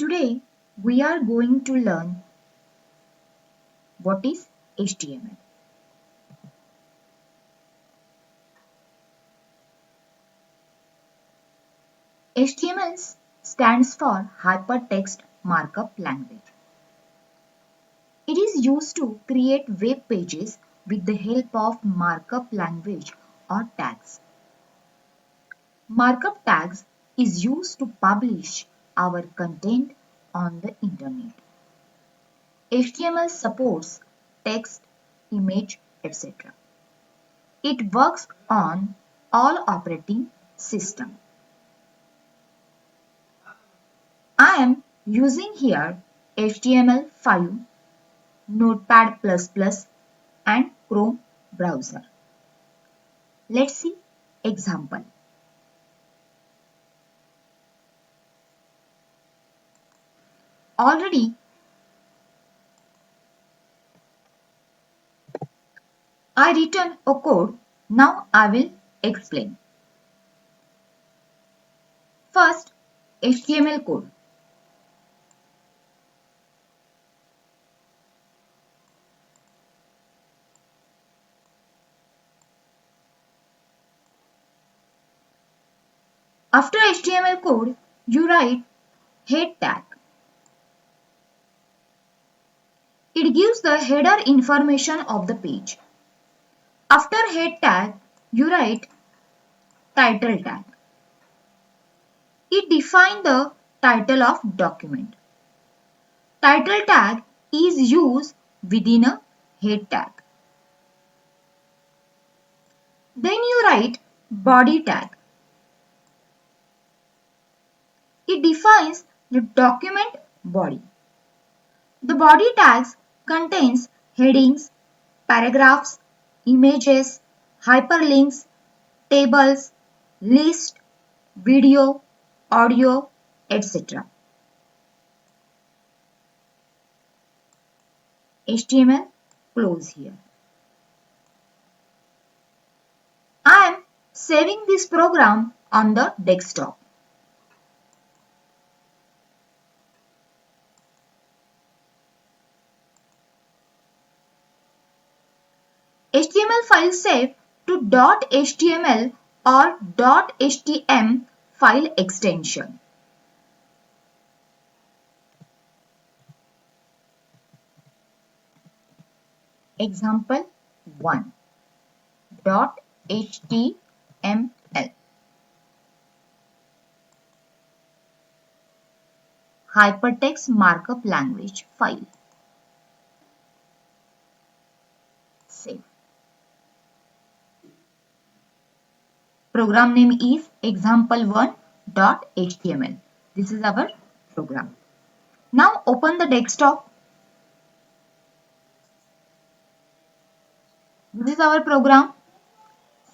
Today we are going to learn what is HTML. HTML stands for Hypertext Markup Language. It is used to create web pages with the help of markup language or tags. Markup tags is used to publish our content on the internet. HTML supports text, image, etc. It works on all operating systems. I am using here HTML5, Notepad++ and Chrome browser. Let's see example. Already I written a code. Now I will explain. First, HTML code. After HTML code, you write head tag. It gives the header information of the page. After head tag, you write title tag. It defines the title of document. Title tag is used within a head tag. Then you write body tag. It defines the document body. The body tags contains headings, paragraphs, images, hyperlinks, tables, list, video, audio, etc. HTML close here. I am saving this program on the desktop. HTML file save to .html or .htm file extension. Example 1. .html. Hypertext Markup Language file. Save. Program name is example1.html. This is our program. Now open the desktop. This is our program.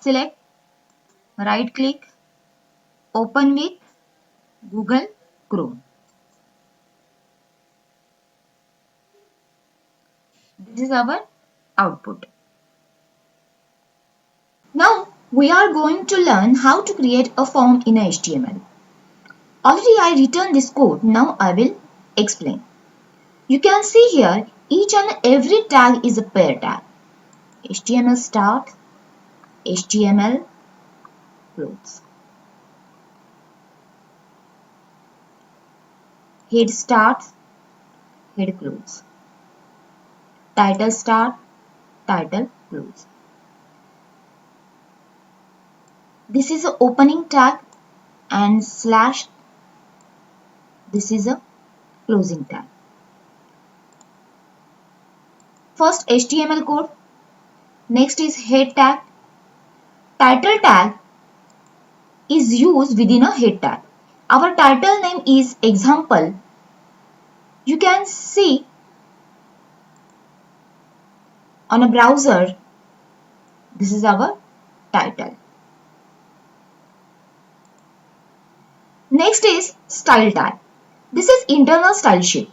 Select, right click, open with Google Chrome. This is our output. Now we are going to learn how to create a form in HTML. Already I written this code. Now I will explain. You can see here each and every tag is a pair tag. HTML start, HTML close. Head start, head close. Title start, title close. This is a opening tag and slash. This is a closing tag. First HTML code. Next is head tag. Title tag is used within a head tag. Our title name is example. You can see on a browser. This is our title. Next is style tag. This is internal style sheet.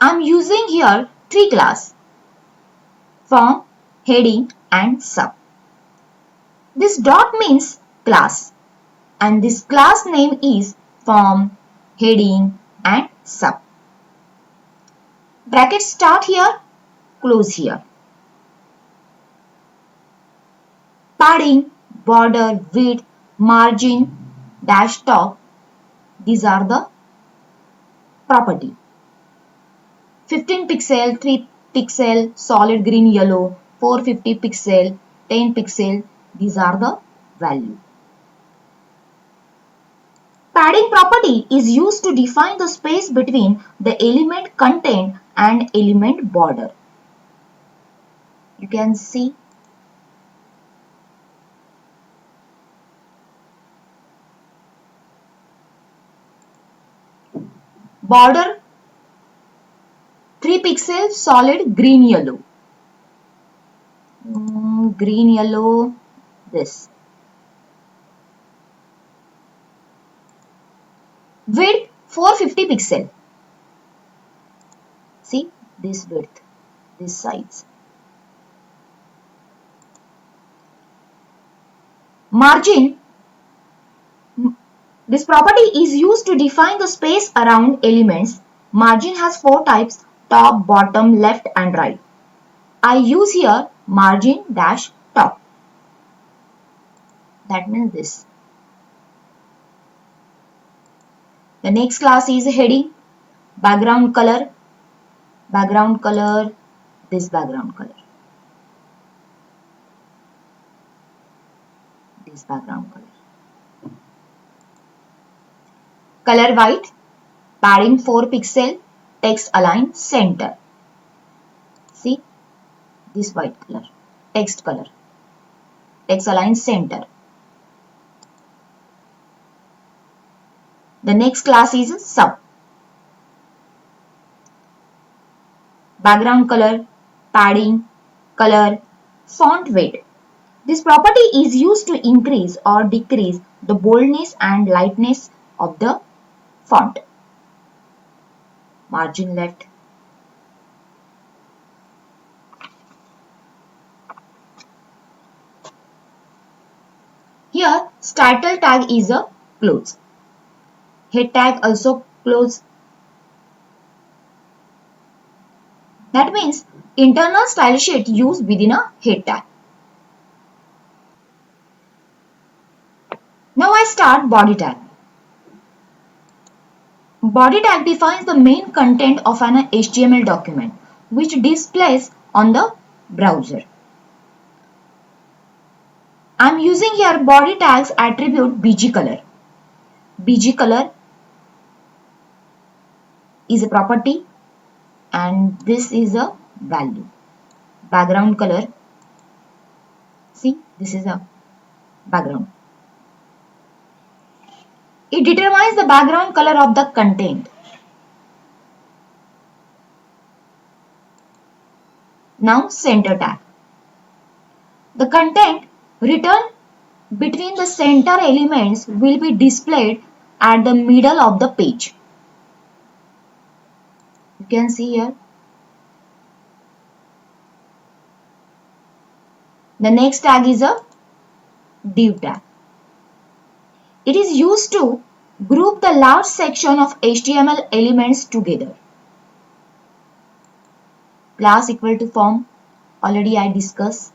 I am using here three classes: form, heading and sub. This dot means class and this class name is form, heading and sub. Brackets start here, close here. Padding, border, width, margin, dash top, these are the property. 15 pixel, 3 pixel, solid green yellow, 450 pixel, 10 pixel, these are the value. Padding property is used to define the space between the element content and element border. You can see border 3 pixel solid green yellow. Green yellow this. Width 450 pixel. See this width, this size. Margin. This property is used to define the space around elements. Margin has 4 types: top, bottom, left and right. I use here margin dash top. That means this. The next class is heading, background color, this background color, this background color. Color white, padding 4 pixel, text align center. See this white color, text align center. The next class is sub. Background color, padding, color, font weight. This property is used to increase or decrease the boldness and lightness of the font. Margin left. Here title tag is a close. Head tag also close. That means internal style sheet used within a head tag. Now I start body tag. Body tag defines the main content of an HTML document which displays on the browser. I am using here body tags attribute BG color. BG color is a property and this is a value. Background color, see this is a background. It determines the background color of the content. Now center tag. The content written between the center elements will be displayed at the middle of the page. You can see here. The next tag is a div tag. It is used to group the large section of HTML elements together. Class equal to form, already I discussed.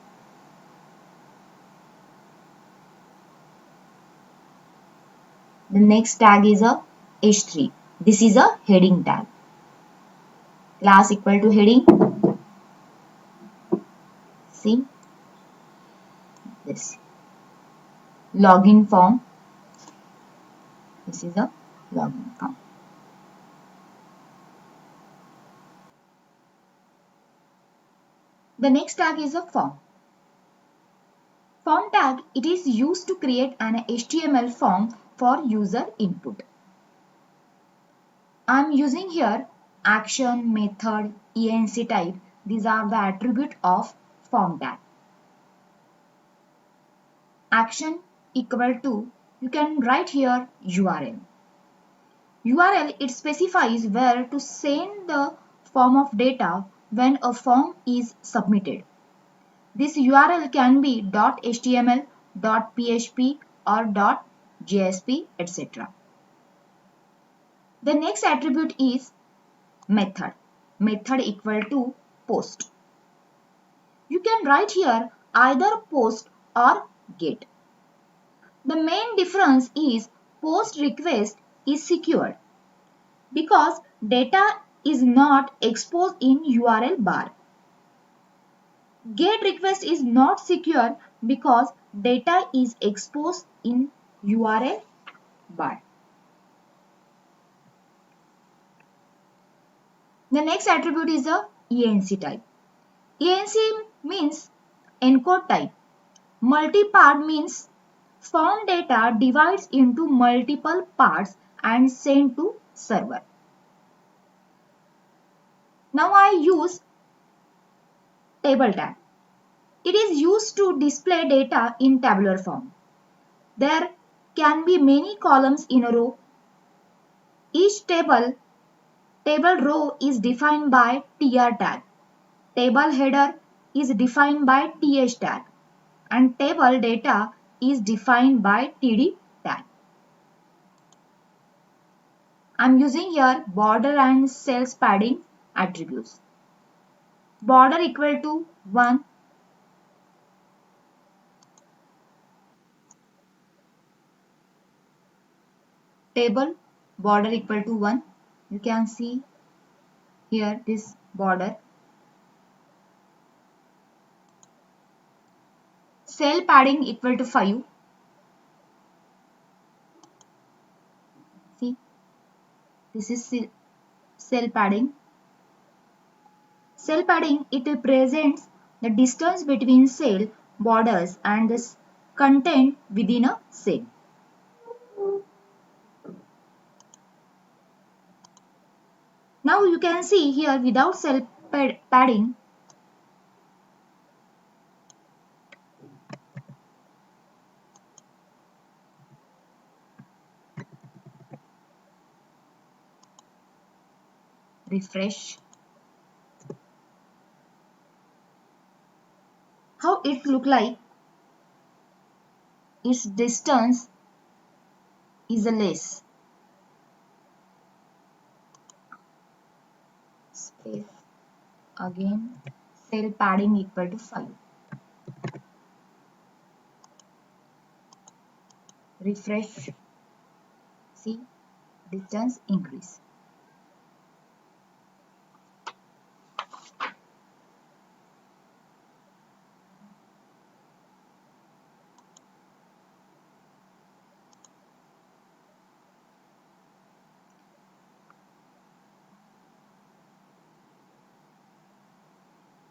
The next tag is a h3. This is a heading tag. Class equal to heading. See this. Login form. This is a login form. The next tag is a form. Form tag, it is used to create an HTML form for user input. I am using here action, method, enc type. These are the attribute of form tag. Action equal to, you can write here URL. URL, it specifies where to send the form of data when a form is submitted. This URL can be .html, .php or .jsp, etc. The next attribute is method. Method equal to post. You can write here either post or get. The main difference is post request is secured because data is not exposed in URL bar. Get request is not secure because data is exposed in URL bar. The next attribute is the ENC type. ENC means encode type. Multi-part means form data divides into multiple parts and sent to server. Now I use table tag. It is used to display data in tabular form. There can be many columns in a row. Each table row is defined by tr tag. Table header is defined by th tag and table data is defined by td tag. I am using here border and cells padding attributes. Border equal to 1. Table border equal to 1. You can see here this border. Cell padding equal to 5. See, this is cell padding. Cell padding, it represents the distance between cell borders and the content within a cell. Now you can see here without cell padding, refresh, how it look like. Its distance is less. Space again, cell padding equal to 5. Refresh, see, distance increase.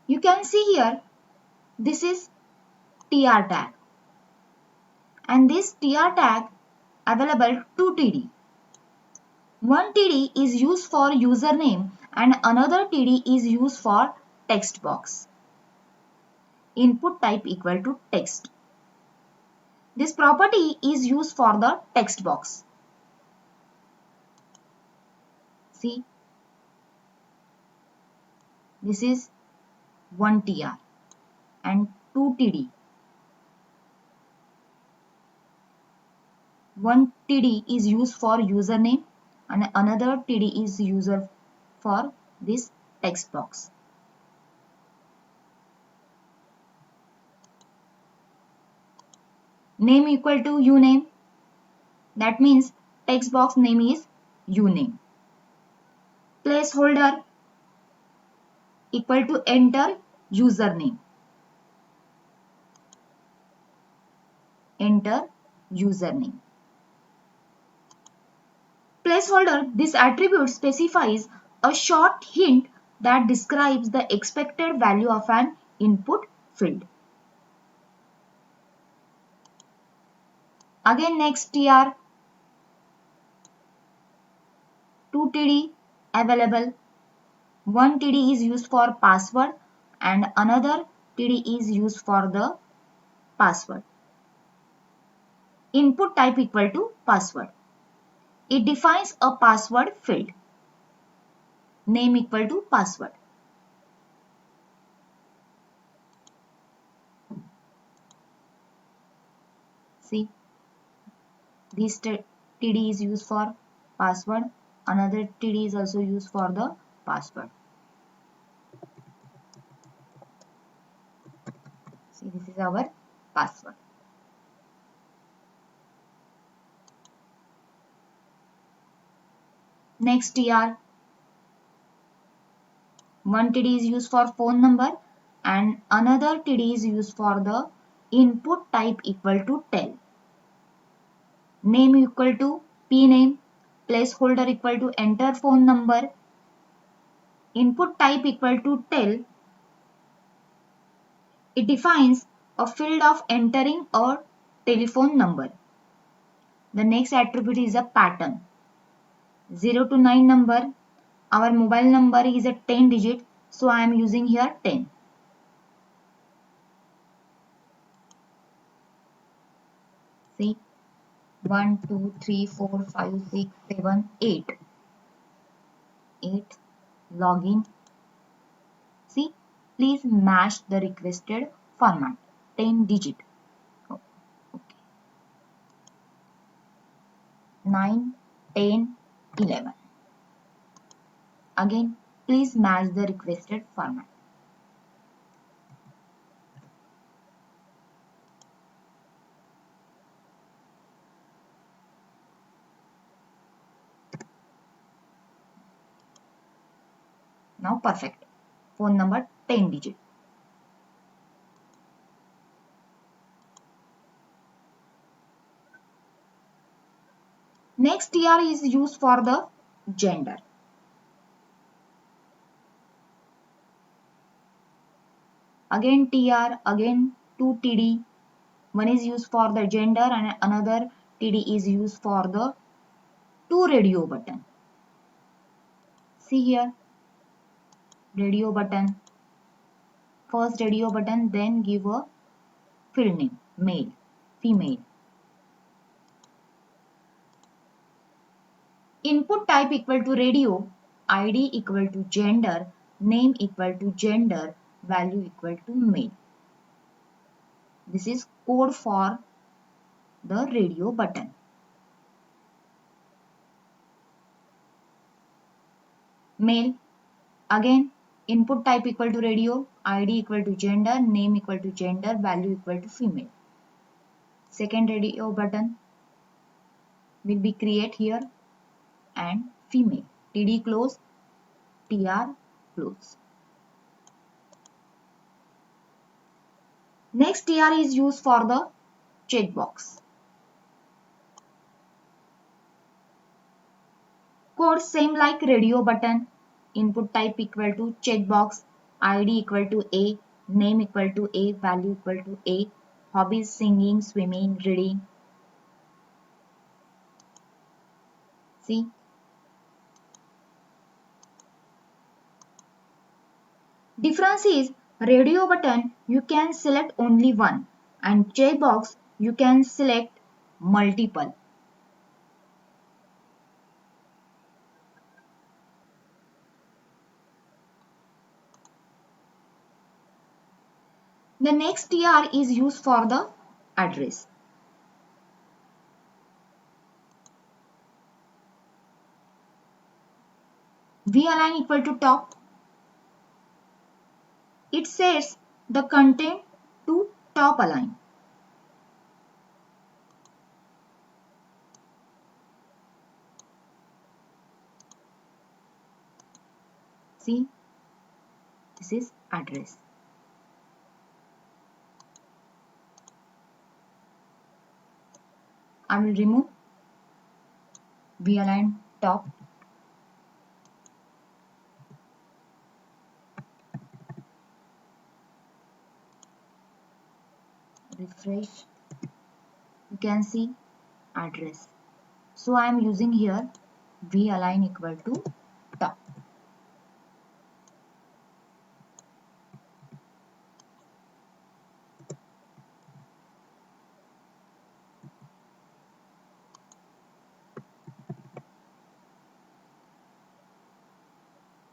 You can see here, this is tr tag and this tr tag available 2 TD. One TD is used for username and another TD is used for text box. Input type equal to text. This property is used for the text box. See, this is 1 TR and 2 TD. 1 TD is used for username and another TD is used for this text box. Name equal to uname. That means text box name is uname. Placeholder equal to enter username. Enter username. Placeholder, this attribute specifies a short hint that describes the expected value of an input field. Again next tr, 2 TD available. 1 TD is used for password and another TD is used for the password. Input type equal to password. It defines a password field. Name equal to password. See, this TD is used for password, another TD is also used for the password. See, this is our password. Next TR, one TD is used for phone number and another TD is used for the input type equal to tell. Name equal to pname, placeholder equal to enter phone number, input type equal to tell. It defines a field of entering a telephone number. The next attribute is a pattern. 0 to 9 number. Our mobile number is a 10 digit, so I am using here 10. See, 1, 2, 3, 4, 5, 6, 7, 8. 8. Login. See, please match the requested format. 10 digit. Oh, okay. 9, 10, 11. Again, please match the requested format. Now perfect. Phone number 10 digit. Next TR is used for the gender. Again TR, again 2 TD. One is used for the gender and another TD is used for the 2 radio button. See here, radio button. First radio button, then give a field name, male, female. Input type equal to radio, ID equal to gender, name equal to gender, value equal to male. This is code for the radio button. Male, again input type equal to radio, ID equal to gender, name equal to gender, value equal to female. Second radio button will be create here and female. TD close, TR close. Next TR is used for the checkbox. Code same like radio button. Input type equal to checkbox, ID equal to A, name equal to A, value equal to A. Hobbies singing, swimming, reading. See. Difference is radio button you can select only one and checkbox you can select multiple. The next TR is used for the address. V align equal to top. It sets the content to top align. See, this is address. I will remove V align top. Refresh. You can see address. So I am using here V align equal to top.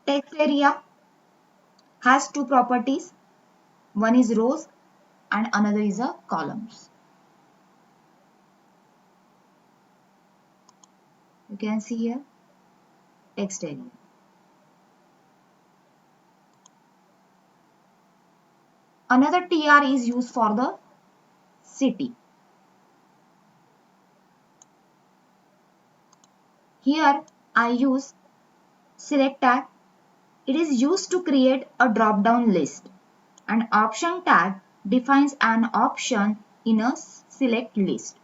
Text area has two properties. One is rows and another is a columns. You can see here text area. Another TR is used for the city. Here I use select tag. It is used to create a drop-down list. An option tag defines an option in a select list.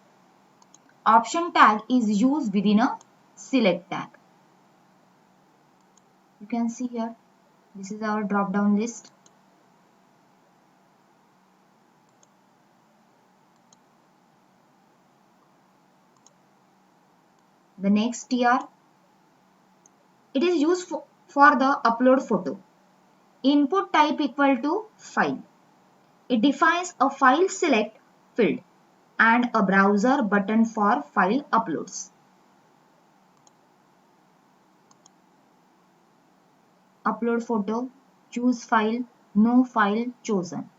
Option tag is used within a select tag. You can see here, this is our drop-down list. The next TR, it is used for the upload photo. Input type equal to file. It defines a file select field and a browser button for file uploads. Upload photo, choose file, no file chosen.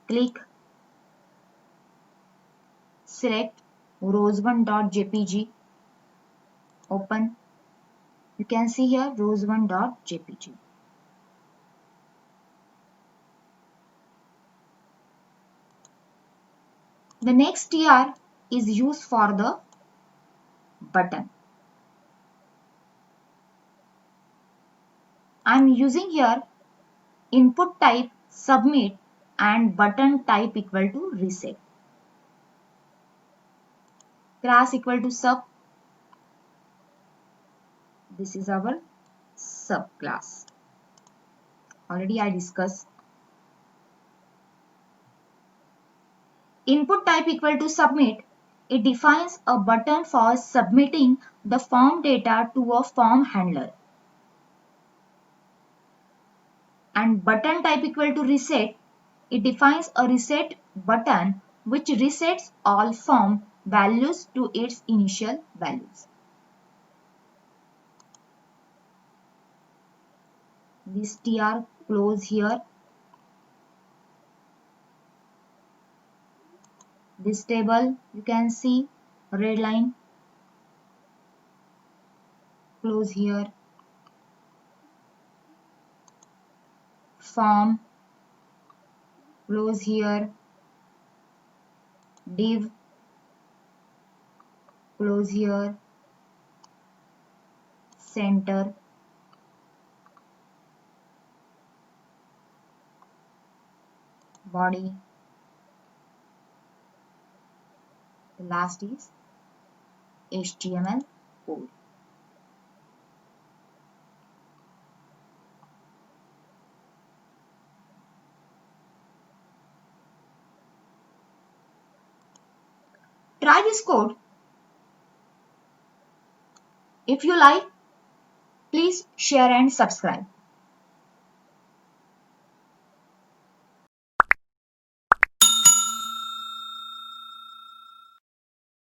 Click, select rose1.jpg, open. You can see here rose1.jpg. The next TR is used for the button. I am using here input type submit and button type equal to reset. Class equal to sub. This is our subclass. Already I discussed. Input type equal to submit. It defines a button for submitting the form data to a form handler. And button type equal to reset. It defines a reset button which resets all form values to its initial values. This TR close here. This table you can see red line, close here. Form, close here. Div, close here. Center, body. The last is HTML code. Try this code. If you like, please share and subscribe.